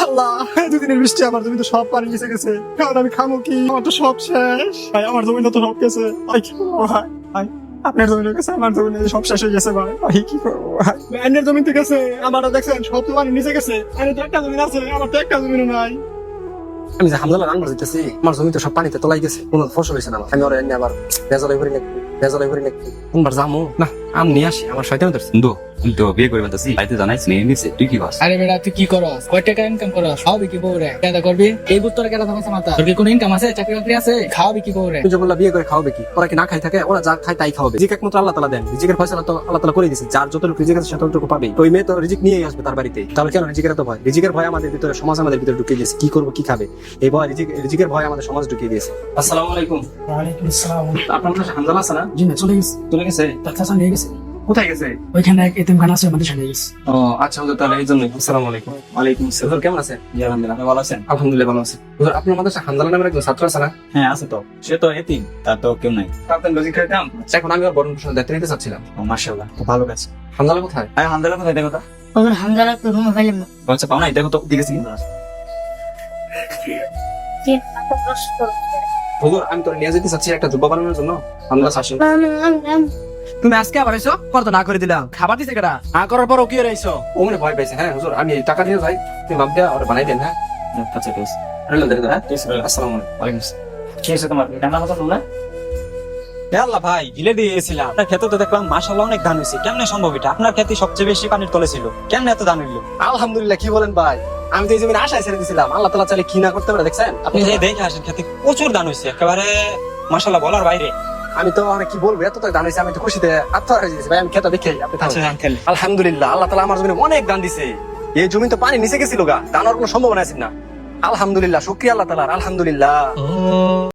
আল্লাহ, দুদিনের বৃষ্টি আমার জমি তো সব পানি নিচে গেছে। এখন আমি খামো কি? আমার তো সব শেষ ভাই, আমার জমি তো সব গেছে ভাই। কি করবো ভাই? ভাই আপনার জমি গেছে, আমার জমি সব শেষ হয়ে গেছে ভাই। ভাই কি করবো ভাই? অন্যের জমিতে গেছে, আমারও দেখছেন সব তো পানি নিচে গেছে। আমি তো একটা জমি আছে, আমার তো একটা জমিও নাই। আমি যে হামদালা রান্না দিতেছি, আমার জমি তো সব পানিতে তলাই গেছে, কোনো ফসল হয়েছে না আমার। আমি ওরা এনে আবার বেজালাই ভরি নাকি কোনবার যামো না, আম নিয়ে আসি। আমার শয়তানি ধরছে। বন্ধু আমি তো বিয়ে করে বাতাসি, বাড়িতে জানাইছ নিয়ে নিছে, তুই কি করছ? আরে বেটা তুই কি করস? কয় টাকা ইনকাম করস? খাওয়াবি কি বউরে? কেদা করবি? এই বুত্তরে কেদা থাকছে মাথা। তোর কি কোনো ইনকাম আছে? চাকরি বাকরি আছে? খাওয়াবি কি বউরে? তুই যে বললা বিয়ে করে খাওয়াবে কি? ওরা কি না খাই থাকে? ওরা যা খায় তাই খাওয়াবে। রিজিক একমাত্র আল্লাহ তাআলা দেন, রিজিকের ফয়সালা তো আল্লাহ তাআলা করে দিয়েছে। যার যতটুকু রিজিক আছে ততটুকু পাবে। তো ওই মেয়ে তো রিজিক নিয়েই আসবে তার বাড়িতে। তাহলে কেন রিজিকের এত ভয়? রিজিকের ভয় আমাদের ভিতরে, সমাজ আমাদের ভিতরে ঢুকিয়ে দিয়েছে। কি করবো কি খাবে এই ভয়, রিজিকের ভয় আমাদের সমাজ ঢুকিয়ে দিয়েছে। আসসালামু আলাইকুম। ওয়ালাইকুম আসসালাম। আপনার মনে হয় হামদালা আছে না? জি না, চলে গেছে। চলে গেছে? তার চাচা নিয়ে গেছে। কোথায় গেছে? ওইখানে এক এতিমখানা আছে, আমাদের সাথে গেছে। ও আচ্ছা হুজুর, তাহলে এই জন্যই। আসসালামু আলাইকুম। ওয়ালাইকুম আসসালাম। হুজুর কেমন আছেন? জি আলহামদুলিল্লাহ, আপনি ভালো আছেন? আলহামদুলিল্লাহ ভালো আছি। হুজুর আপনার মাদ্রাসা হামদালা নামের একজন ছাত্র আছে না? হ্যাঁ আছে তো, সে তো এতিম, তার তো কেউ নাই। তাদের লজিক খাইতাম। এখন আমি আর বরং দায়িত্ব নিতে চাচ্ছিলাম। ও মাশাআল্লাহ, তো ভালো কাজ। হামদালা কোথায়? আরে হামদালা কোথায় দেখো তো? ওদের হামদালা তো রুমে পাইলাম না। আচ্ছা পাও নাই, দেখো তো দিকে কি? হুজুর আমি তোর নিয়ে যেতে চাচ্ছি একটা জুব্বা বানানোর জন্য। হামদালা শাসন। তুমি আজকে আবার এসো? করতো না করে দিলাম। খাবার দিছে কেডা? না করার পরও কি রইছো? ও মানে ভয় পাইছে। হ্যাঁ হুজুর আমি টাকা দিয়ে যাই, তুমি মাপ দিয়া ওরা বানাই দেন। হ্যাঁ আচ্ছা ঠিক আছে। রইলাম দেখে। হ্যাঁ ঠিক আছে। আসসালামু আলাইকুম। ওয়ালাইকুম আসসালাম। কি হয়েছে তোমার? রান্না কথা শুনলে? আল্লাহ ভাই গিলে দিয়েছিলাম। আপনার ক্ষেতে তো দেখলাম মাশাআল্লাহ অনেক ধান হয়েছে। কেমনে সম্ভব এটা? আপনার ক্ষেতে সবচেয়ে বেশি পানির তলে ছিল, কেমনে এত ধান হইলো? আলহামদুলিল্লাহ। কি বলেন ভাই, আমি তো এই জমিনে আশায় ছেড়ে দিয়েছিলাম। আল্লাহ তাআলা চাইলে কি না করতে পারে দেখছেন আপনি যে দেখে আসেন ক্ষেতে প্রচুর ধান হয়েছে, একেবারে মাশাআল্লাহ বলার বাইরে। আমি তো অনেক কি বলবো, এত তো দান হয়েছে। আমি তো খুশিতে আত্মহারা হয়ে গেছি ভাই। আমি খেতে দেখে আপনি আচ্ছা থামেন। আঙ্কেল, আলহামদুলিল্লাহ আল্লাহ তাআলা আমার জমিনে অনেক দান দিছে। এই জমি তো পানি নিচে গেছিল গা, দান হওয়ার কোনো সম্ভাবনা আছে না। আলহামদুলিল্লাহ, শুকরিয়া আল্লাহ তাআলার। আলহামদুলিল্লাহ।